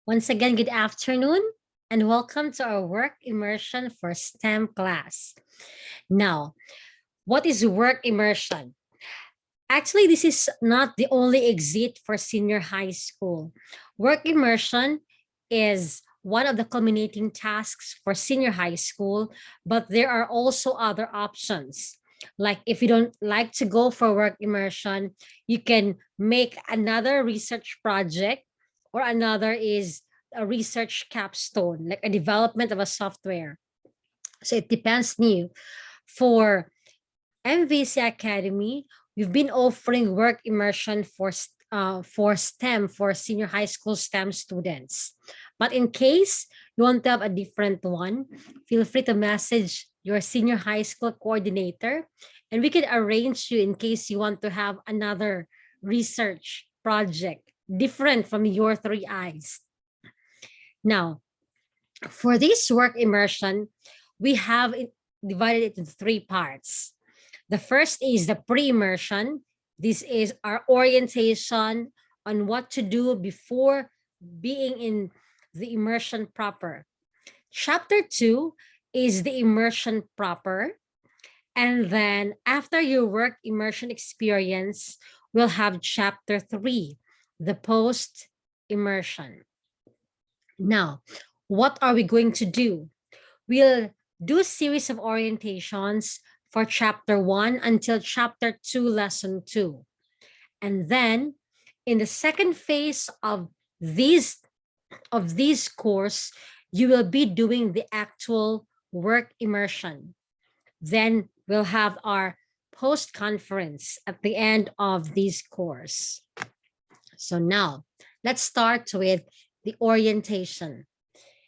Once again, good afternoon and welcome to our work immersion for STEM class. Now, what is work immersion? Actually, this is not the only exit for senior high school. Work immersion is one of the culminating tasks for senior high school, but there are also other options. Like if you don't like to go for work immersion, you can make another research project, or another is a research capstone, like a development of a software. So it depends on you. For MVC Academy, we've been offering work immersion for STEM, for senior high school STEM students. But in case you want to have a different one, feel free to message your senior high school coordinator, and we can arrange you in case you want to have another research project different from your three eyes. Now, for this work immersion, we have it divided it into three parts. The first is the pre-immersion. This is our orientation on what to do before being in the immersion proper. Chapter 2 is the immersion proper. And then after your work immersion experience, we'll have chapter 3, the post-immersion. Now, what are we going to do? We'll do a series of orientations for chapter 1 until chapter 2, lesson 2. And then in the second phase of this course, you will be doing the actual work immersion. Then we'll have our post conference at the end of this course. So now let's start with the orientation.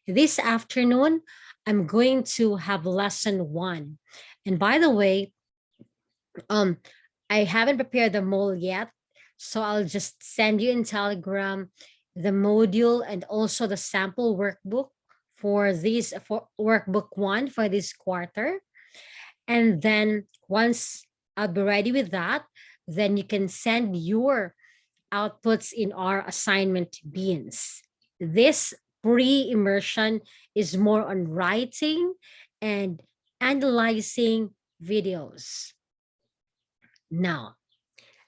This afternoon, I'm going to have lesson 1. And by the way, I haven't prepared the mold yet, so I'll just send you in Telegram the module and also the sample workbook for workbook 1 for this quarter. And then once I'll be ready with that, then you can send your outputs in our assignment beans. This pre-immersion is more on writing and analyzing videos. Now,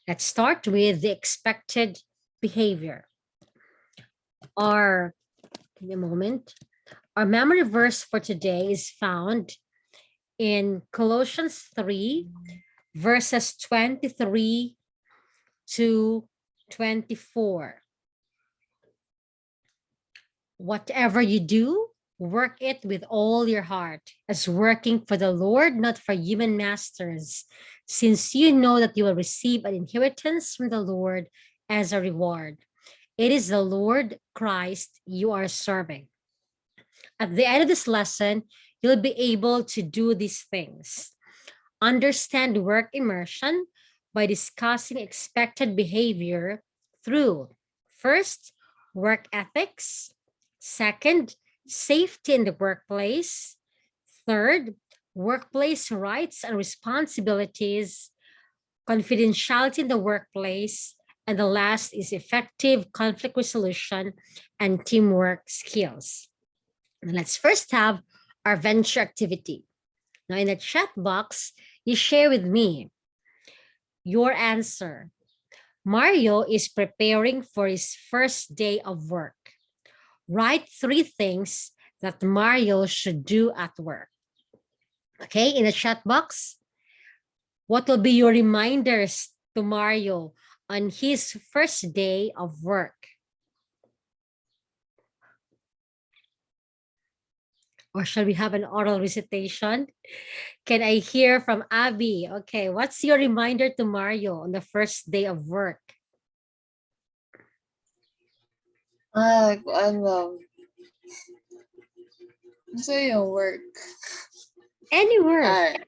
let's start with the expected behavior. Give me a moment. Our memory verse for today is found in Colossians 3, verses 23 to 24. Whatever you do, work it with all your heart, as working for the Lord, not for human masters, since you know that you will receive an inheritance from the Lord as a reward. It is the Lord Christ you are serving. At the end of this lesson, you'll be able to do these things. Understand work immersion by discussing expected behavior through, first, work ethics. Second, safety in the workplace. Third, workplace rights and responsibilities. Confidentiality in the workplace. And the last is effective conflict resolution and teamwork skills. And let's first have our venture activity. Now, in the chat box, you share with me your answer. Mario is preparing for his first day of work. Write 3 things that Mario should do at work. Okay, in the chat box, what will be your reminders to Mario on his first day of work? Or shall we have an oral recitation? Can I hear from Abby? Okay, what's your reminder to Mario on the first day of work? Ano yung work. Any work.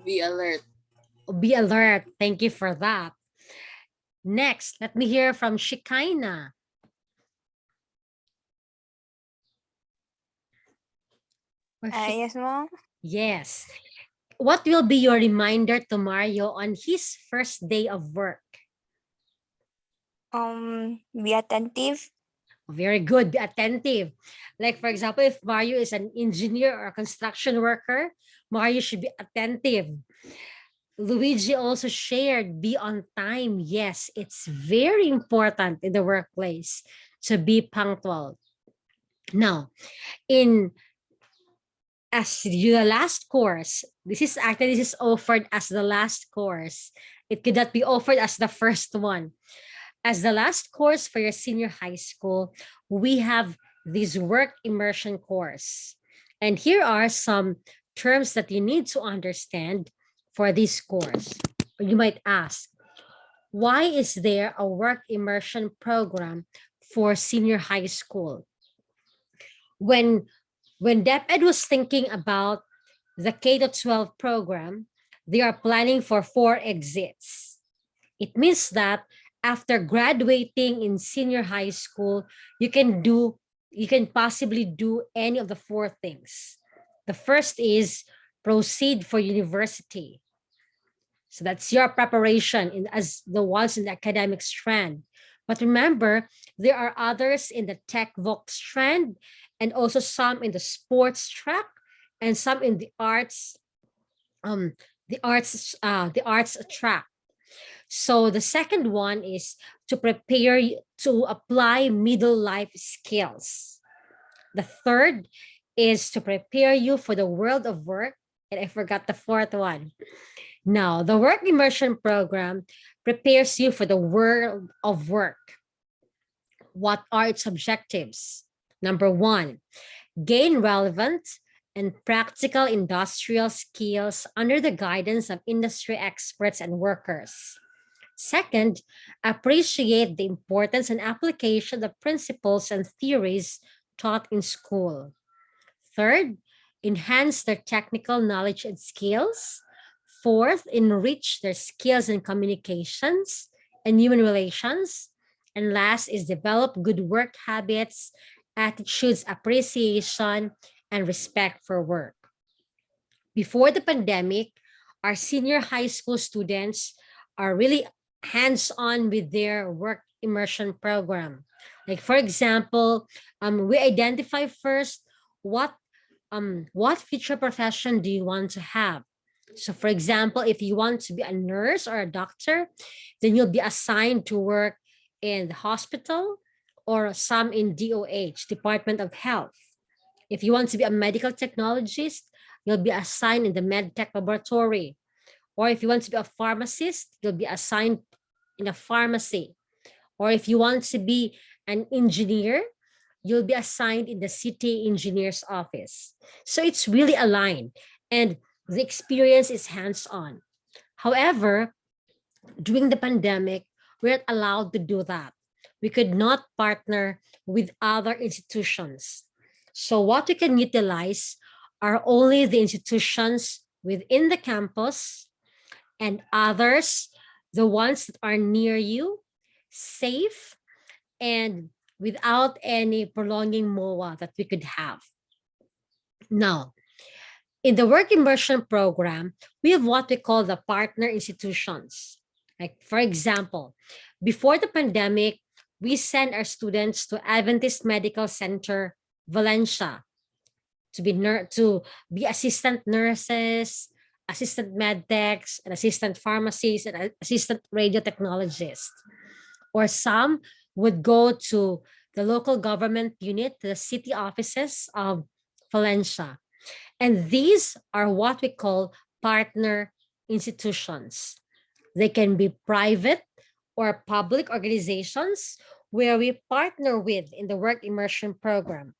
Be alert. Be alert. Thank you for that. Next, let me hear from Shekinah. Yes, ma'am. Yes. What will be your reminder to Mario on his first day of work? Be attentive. Very good. Be attentive. Like, for example, if Mario is an engineer or a construction worker, Mario should be attentive. Luigi also shared be on time. Yes, it's very important in the workplace to be punctual. Now, in as the last course, this is offered as the last course. It could not be offered as the first one. As the last course for your senior high school, we have this work immersion course. And here are some terms that you need to understand for this course. You might ask, why is there a work immersion program for senior high school? When DepEd was thinking about the K to 12 program, they are planning for 4 exits. It means that after graduating in senior high school, you can possibly do any of the 4 things. The first is proceed for university. So that's your preparation as the ones in the academic strand. But remember, there are others in the tech voc strand and also some in the sports track and some in the arts, the arts track. So the second one is to prepare to apply middle life skills. The third is to prepare you for the world of work. And I forgot the fourth one. Now, the work immersion program prepares you for the world of work. What are its objectives? Number one, gain relevant and practical industrial skills under the guidance of industry experts and workers. Second, appreciate the importance and application of principles and theories taught in school. Third, enhance their technical knowledge and skills. Fourth, enrich their skills in communications and human relations. And last is develop good work habits, attitudes, appreciation, and respect for work. Before the pandemic, our senior high school students are really hands-on with their work immersion program. Like for example, we identify first what future profession do you want to have. So for example, if you want to be a nurse or a doctor, then you'll be assigned to work in the hospital or some in DOH, Department of Health. If you want to be a medical technologist, you'll be assigned in the medtech laboratory. Or if you want to be a pharmacist, you'll be assigned in a pharmacy. Or if you want to be an engineer, you'll be assigned in the city engineer's office. So it's really aligned and the experience is hands-on. However, during the pandemic, we're not allowed to do that. We could not partner with other institutions. So what we can utilize are only the institutions within the campus and others, the ones that are near you, safe, and without any prolonging MOA that we could have. Now, in the work immersion program, we have what we call the partner institutions. Like for example, before the pandemic, we sent our students to Adventist Medical Center, Valencia, to be assistant nurses, assistant med techs, and assistant pharmacists, and assistant radio technologists. Or some would go to the local government unit, the city offices of Valencia. And these are what we call partner institutions. They can be private or public organizations where we partner with in the work immersion program.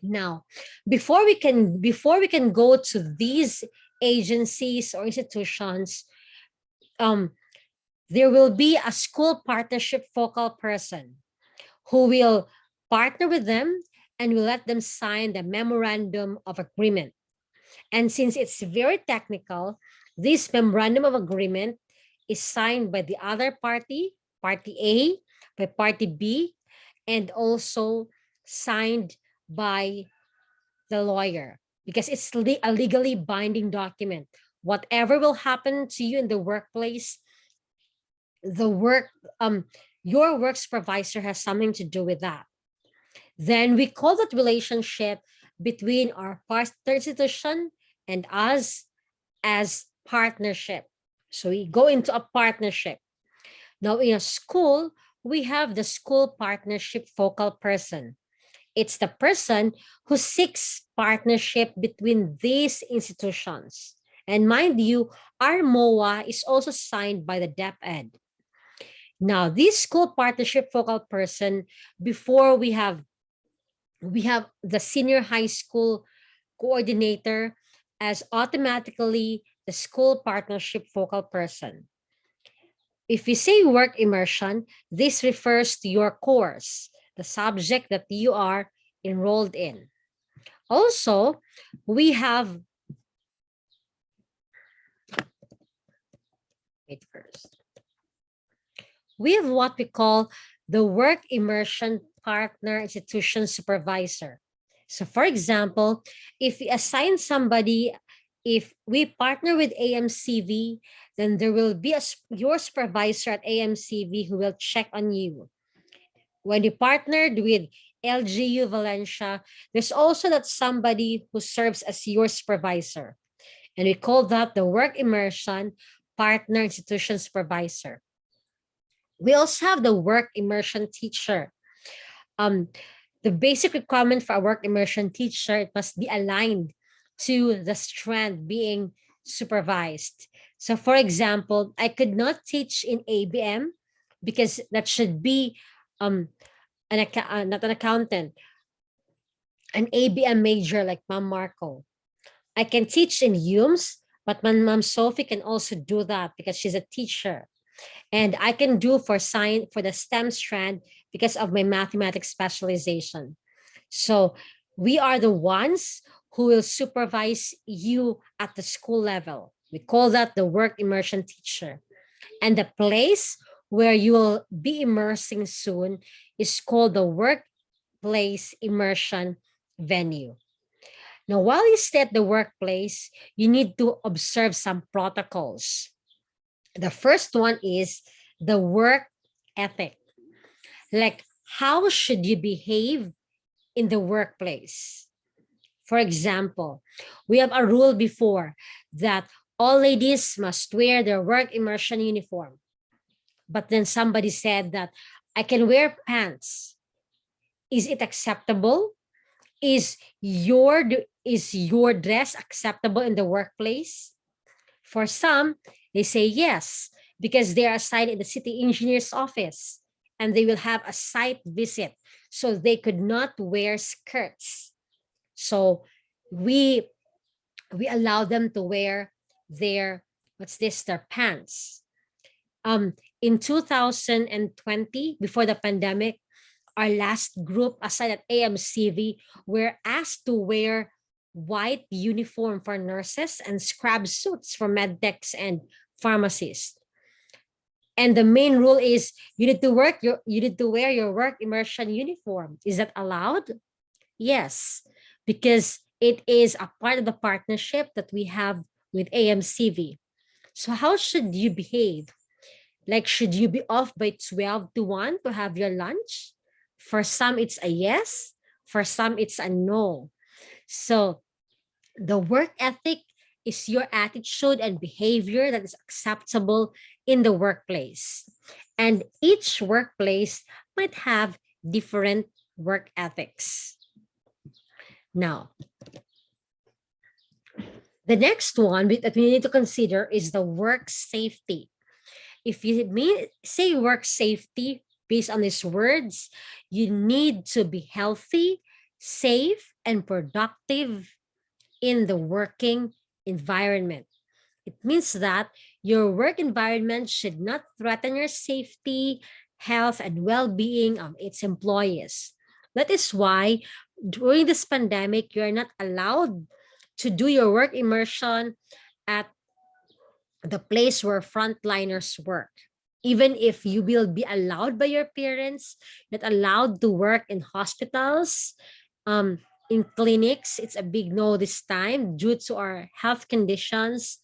Now, before we can go to these agencies or institutions, there will be a school partnership focal person who will partner with them and will let them sign the memorandum of agreement. And since it's very technical, this memorandum of agreement is signed by the other party, party A, by party B, and also signed by the lawyer because it's a legally binding document. Whatever will happen to you in the workplace, the work Your work supervisor has something to do with that. Then we call that relationship between our partner institution and us as partnership. So we go into a partnership. Now in a school, we have the school partnership focal person. It's the person who seeks partnership between these institutions. And mind you, our MOA is also signed by the DepEd. Now, this school partnership focal person, before we have the senior high school coordinator as automatically the school partnership focal person. If we say work immersion, this refers to your course, the subject that you are enrolled in. Also, we have, wait first. We have what we call the work immersion partner institution supervisor. So for example, if we assign somebody, if we partner with AMCV, then there will be your supervisor at AMCV who will check on you. When you partnered with LGU Valencia, there's also that somebody who serves as your supervisor. And we call that the work immersion partner institution supervisor. We also have the work immersion teacher. The basic requirement for a work immersion teacher, it must be aligned to the strand being supervised. So for example, I could not teach in ABM because that should be not an accountant, an ABM major like Ma'am Marco. I can teach in HUMS, but Ma'am Sophie can also do that because she's a teacher. And I can do for science, for the STEM strand, because of my mathematics specialization. So we are the ones who will supervise you at the school level. We call that the work immersion teacher. And the place where you will be immersing soon is called the workplace immersion venue. Now, while you stay at the workplace, you need to observe some protocols. The first one is the work ethic. Like, how should you behave in the workplace? For example, we have a rule before that all ladies must wear their work immersion uniform. But then somebody said that I can wear pants. Is it acceptable? Is your dress acceptable in the workplace? For some, they say yes, because they are assigned in the city engineer's office and they will have a site visit. So they could not wear skirts. So we allow them to wear their, their pants. In 2020, before the pandemic, our last group assigned at AMCV were asked to wear white uniform for nurses and scrub suits for medtechs and pharmacists. And the main rule is you need to wear your work immersion uniform. Is that allowed? Yes, because it is a part of the partnership that we have with AMCV. So how should you behave? Like, should you be off by 12 to 1 to have your lunch? For some, it's a yes. For some, it's a no. So the work ethic is your attitude and behavior that is acceptable in the workplace. And each workplace might have different work ethics. Now, the next one that we need to consider is the work safety. If you say work safety based on these words, you need to be healthy, safe, and productive in the working environment. It means that your work environment should not threaten your safety, health, and well-being of its employees. That is why during this pandemic, you're not allowed to do your work immersion at the place where frontliners work. Even if you will be allowed by your parents, not allowed to work in hospitals, in clinics, it's a big no this time due to our health conditions.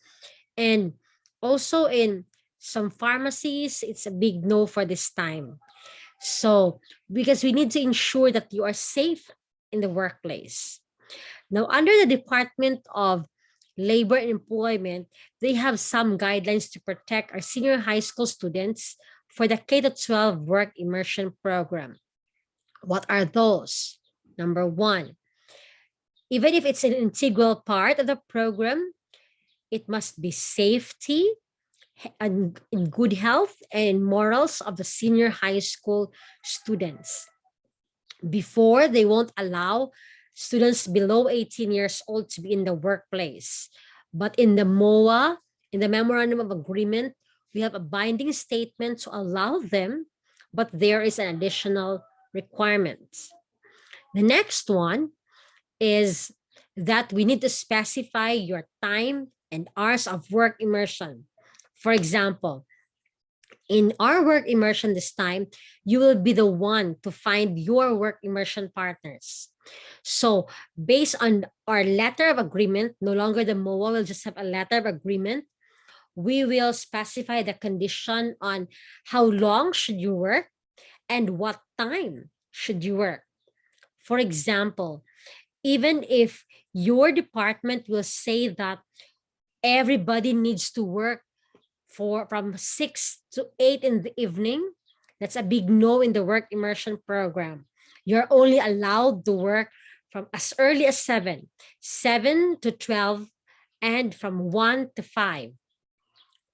And also in some pharmacies, it's a big no for this time. So, because we need to ensure that you are safe in the workplace. Now, under the Department of Labor and Employment, they have some guidelines to protect our senior high school students for the K-12 work immersion program. What are those? Number one, even if it's an integral part of the program, it must be safety and in good health and morals of the senior high school students. Before, they won't allow students below 18 years old to be in the workplace. But in the MOA, in the Memorandum of Agreement, we have a binding statement to allow them, but there is an additional requirement. The next one is that we need to specify your time and hours of work immersion. For example, in our work immersion this time, you will be the one to find your work immersion partners. So based on our letter of agreement, no longer the MOA will just have a letter of agreement. We will specify the condition on how long should you work and what time should you work. For example, even if your department will say that everybody needs to work from 6 to 8 in the evening, that's a big no in the work immersion program. You're only allowed to work from as early as 7 to 12, and from 1 to 5.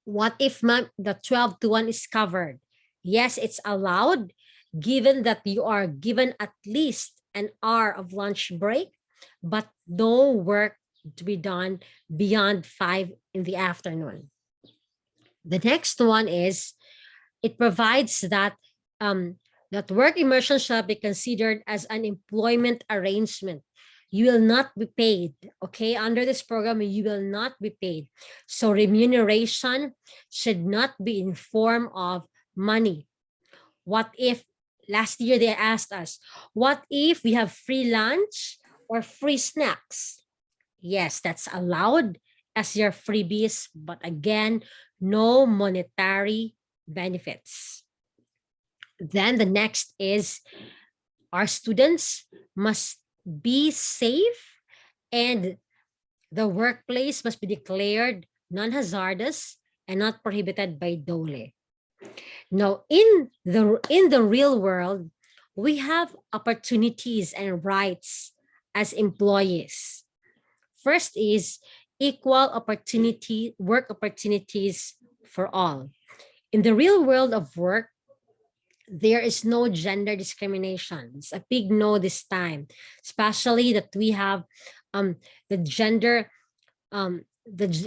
What if the 12 to 1 is covered? Yes, it's allowed, given that you are given at least an hour of lunch break, but no work to be done beyond 5 in the afternoon. The next one is it provides that that work immersion shall be considered as an employment arrangement. You will not be paid, okay? Under this program, you will not be paid. So remuneration should not be in form of money. What if, last year they asked us, what if we have free lunch or free snacks? Yes, that's allowed as your freebies, but again, no monetary benefits. Then the next is our students must be safe and the workplace must be declared non-hazardous and not prohibited by DOLE. Now, in the real world, we have opportunities and rights as employees. First is equal opportunity, work opportunities for all. In the real world of work, there is no gender discrimination. It's a big no this time, especially that we have the gender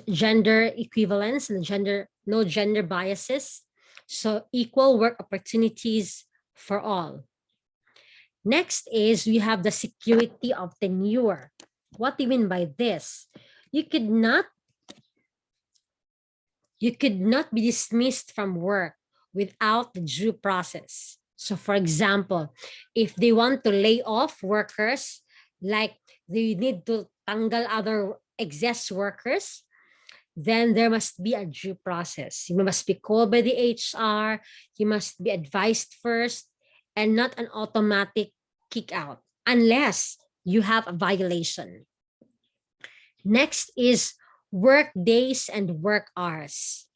gender equivalence and the no gender biases. So equal work opportunities for all. Next is we have the security of tenure. What do you mean by this? You could not be dismissed from work without the due process. So for example, if they want to lay off workers, like they need to tanggal other excess workers, then there must be a due process. You must be called by the HR, you must be advised first, and not an automatic kick out unless you have a violation. Next is work days and work hours.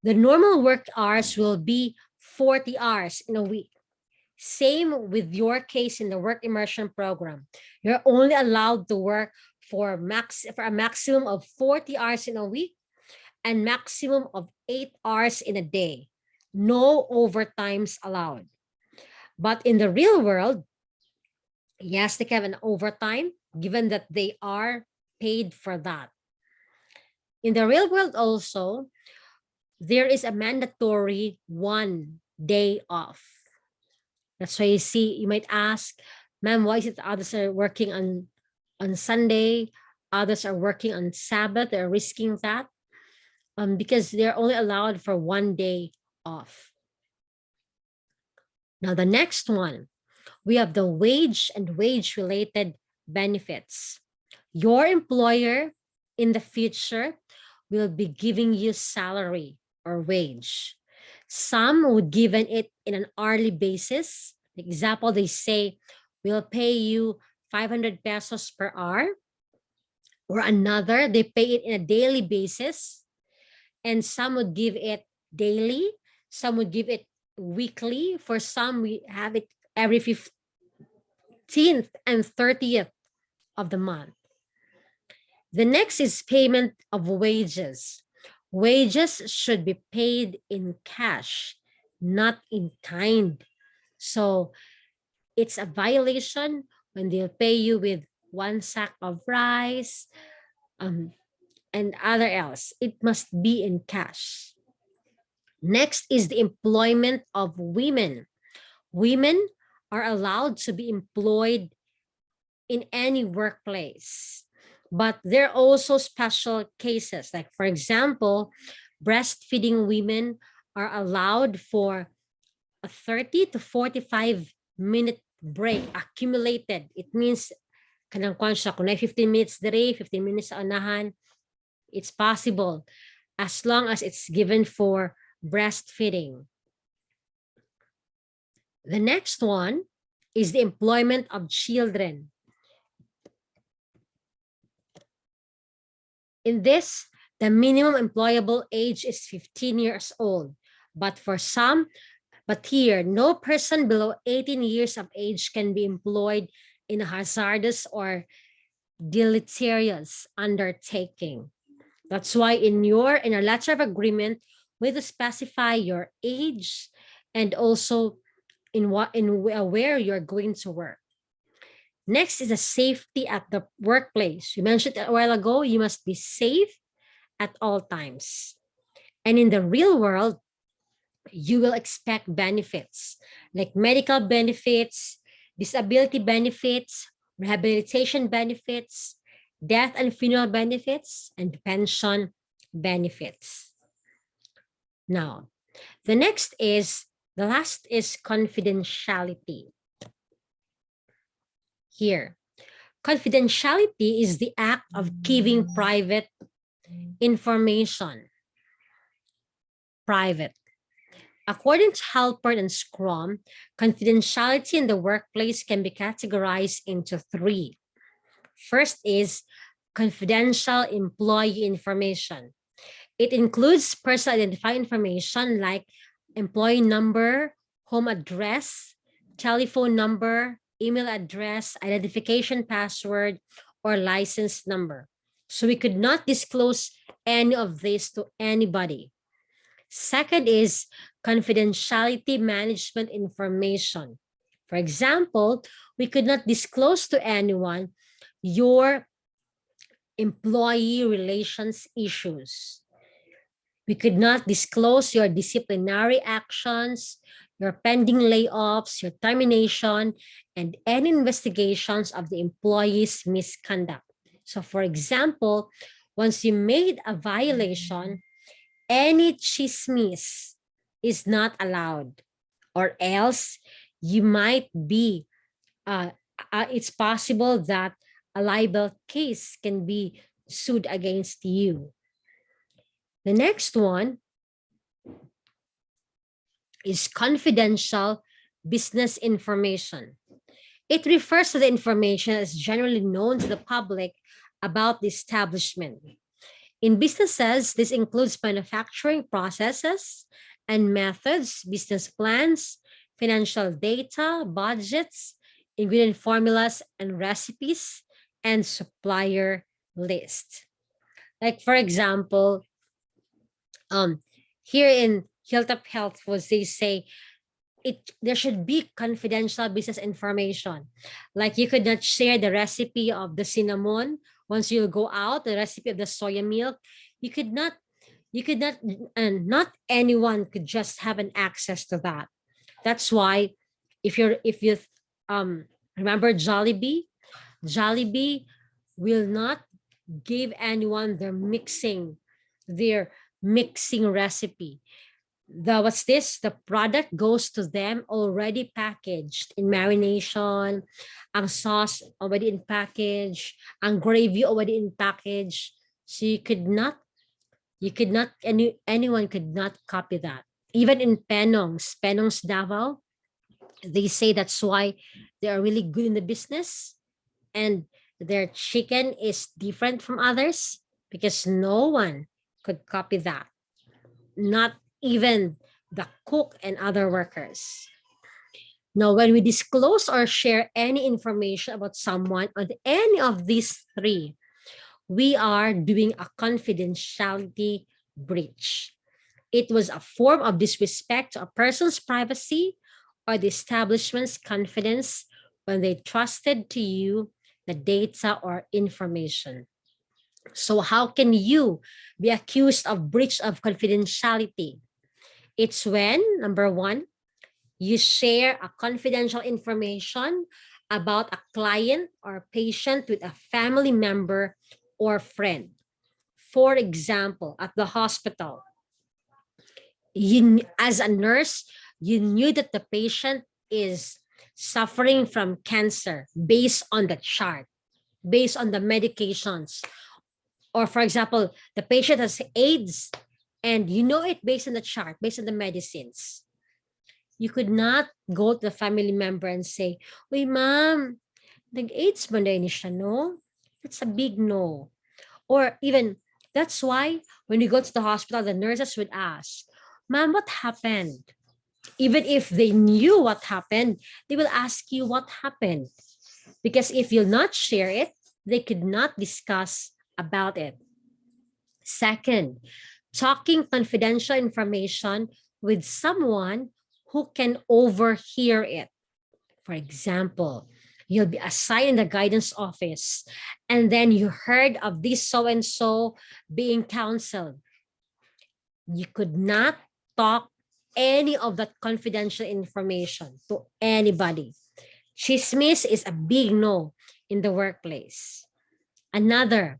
The normal work hours will be 40 hours in a week. Same with your case in the work immersion program. You're only allowed to work for a maximum of 40 hours in a week and maximum of 8 hours in a day. No overtimes allowed. But in the real world, yes, they can have an overtime given that they are paid for that. In the real world also, there is a mandatory 1 day off. That's why you might ask, ma'am, why is it others are working on Sunday, others are working on Sabbath, they're risking that? Because they're only allowed for 1 day off. Now the next one, we have the wage and wage-related benefits. Your employer in the future will be giving you salary or wage. Some would given it in an hourly basis. Example, they say, we'll pay you 500 pesos per hour. Or another, they pay it in a daily basis. And some would give it daily. Some would give it weekly. For some, we have it every 15th and 30th of the month. The next is payment of wages. Wages should be paid in cash, not in kind. So it's a violation when they'll pay you with one sack of rice and other else. It must be in cash. Next is the employment of women. Women are allowed to be employed in any workplace. But there are also special cases. Like, for example, breastfeeding women are allowed for a 30 to 45-minute break accumulated. It means, kanang kung 15 minutes dere, 15 minutes sa unahan, it's possible as long as it's given for breastfeeding. The next one is the employment of children. In this, the minimum employable age is 15 years old. But here, no person below 18 years of age can be employed in a hazardous or deleterious undertaking. That's why in a letter of agreement, we have to specify your age and also where you're going to work. Next is the safety at the workplace. You mentioned a while ago, you must be safe at all times. And in the real world, you will expect benefits like medical benefits, disability benefits, rehabilitation benefits, death and funeral benefits, and pension benefits. Now, the last is confidentiality. Here, confidentiality is the act of keeping private information private. According to Halpern and Scrum, confidentiality in the workplace can be categorized into three. First is confidential employee information. It includes personal identifying information like employee number, home address, telephone number, email address, identification password, or license number. So we could not disclose any of this to anybody. Second is confidentiality management information. For example, we could not disclose to anyone your employee relations issues. We could not disclose your disciplinary actions, your pending layoffs, your termination, and any investigations of the employee's misconduct. So for example, once you made a violation, any chismis is not allowed, or else you might be, it's possible that a libel case can be sued against you. The next one is confidential business information. It refers to the information that is generally known to the public about the establishment. In businesses, this includes manufacturing processes and methods, business plans, financial data, budgets, ingredient formulas and recipes, and supplier list. Like for example, here in Hilltop Health Foods, they say there should be confidential business information. Like you could not share the recipe of the cinnamon once you go out, the recipe of the soya milk. You could not, and not anyone could just have an access to that. That's why if you remember Jollibee will not give anyone their mixing recipe. The product goes to them already packaged in marination, ang sauce already in package, ang gravy already in package. So anyone could not copy that. Even in Penong's Davao, they say that's why they are really good in the business, and their chicken is different from others because no one could copy that, not even the cook and other workers. Now, when we disclose or share any information about someone on any of these three, we are doing a confidentiality breach. It was a form of disrespect to a person's privacy or the establishment's confidence when they trusted to you the data or information. So how can you be accused of breach of confidentiality? It's when, number one, you share a confidential information about a client or patient with a family member or friend. For example, at the hospital, as a nurse, you knew that the patient is suffering from cancer based on the chart, based on the medications. Or for example, the patient has AIDS and you know it based on the chart, based on the medicines. You could not go to the family member and say, "Uy, ma'am, nag-AIDS ba na siya, no?" That's a big no. Or even, that's why when you go to the hospital, the nurses would ask, "Ma'am, what happened?" Even if they knew what happened, they will ask you what happened. Because if you'll not share it, they could not discuss about it. Second, talking confidential information with someone who can overhear it. For example, you'll be assigned in the guidance office and then you heard of this so and so being counseled. You could not talk any of that confidential information to anybody. Chismis is a big no in the workplace. Another,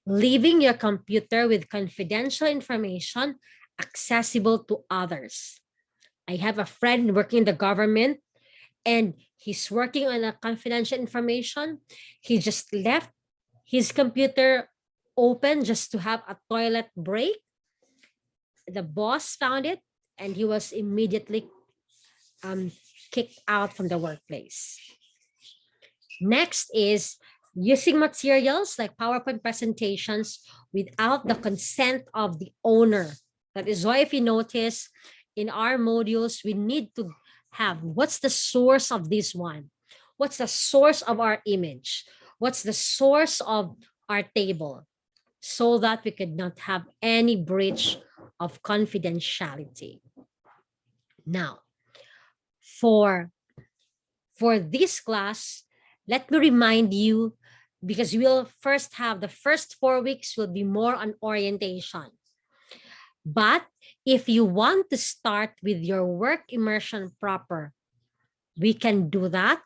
leaving your computer with confidential information accessible to others. I have a friend working in the government and he's working on a confidential information. He just left his computer open just to have a toilet break. The boss found it and he was immediately kicked out from the workplace. Next is using materials like PowerPoint presentations without the consent of the owner. That is why if you notice in our modules, we need to have what's the source of this one? What's the source of our image? What's the source of our table? So that we could not have any breach of confidentiality. Now, for this class, let me remind you, because we'll first have the first 4 weeks will be more on orientation. But if you want to start with your work immersion proper, we can do that,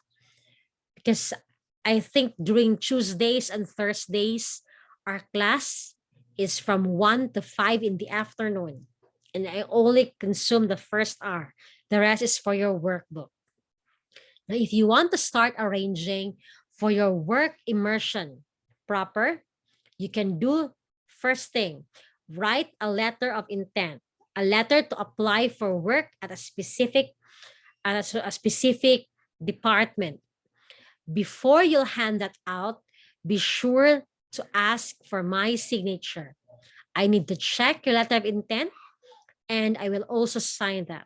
because I think during Tuesdays and Thursdays, our class is from 1 to 5 in the afternoon. And I only consume the first hour. The rest is for your workbook. Now, if you want to start arranging for your work immersion proper, you can do first thing, write a letter of intent, a letter to apply for work at a specific department. Before you'll hand that out, be sure to ask for my signature. I need to check your letter of intent and I will also sign that.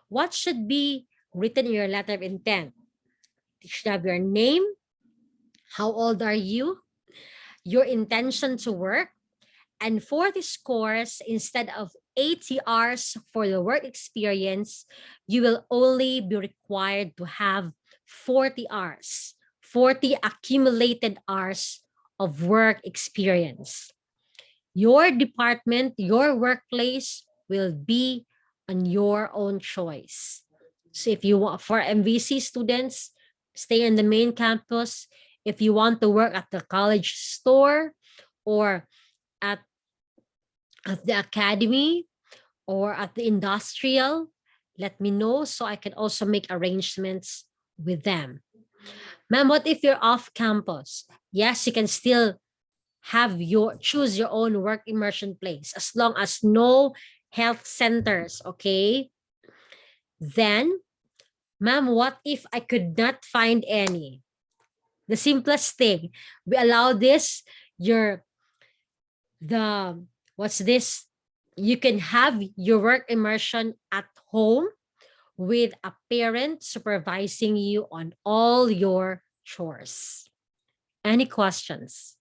What should be written in your letter of intent? You should have your name, how old are you, your intention to work, and for this course, instead of 80 hours for the work experience, you will only be required to have 40 hours, 40 accumulated hours of work experience. Your department, your workplace will be on your own choice. So if you want, for MVC students, stay in the main campus. If you want to work at the college store or at the academy or at the industrial, let me know so I can also make arrangements with them. Ma'am, what if you're off campus? Yes, you can still choose your own work immersion place as long as no health centers, okay? Then, ma'am, what if I could not find any? The simplest thing, we allow this, your, the, what's this? You can have your work immersion at home with a parent supervising you on all your chores. Any questions?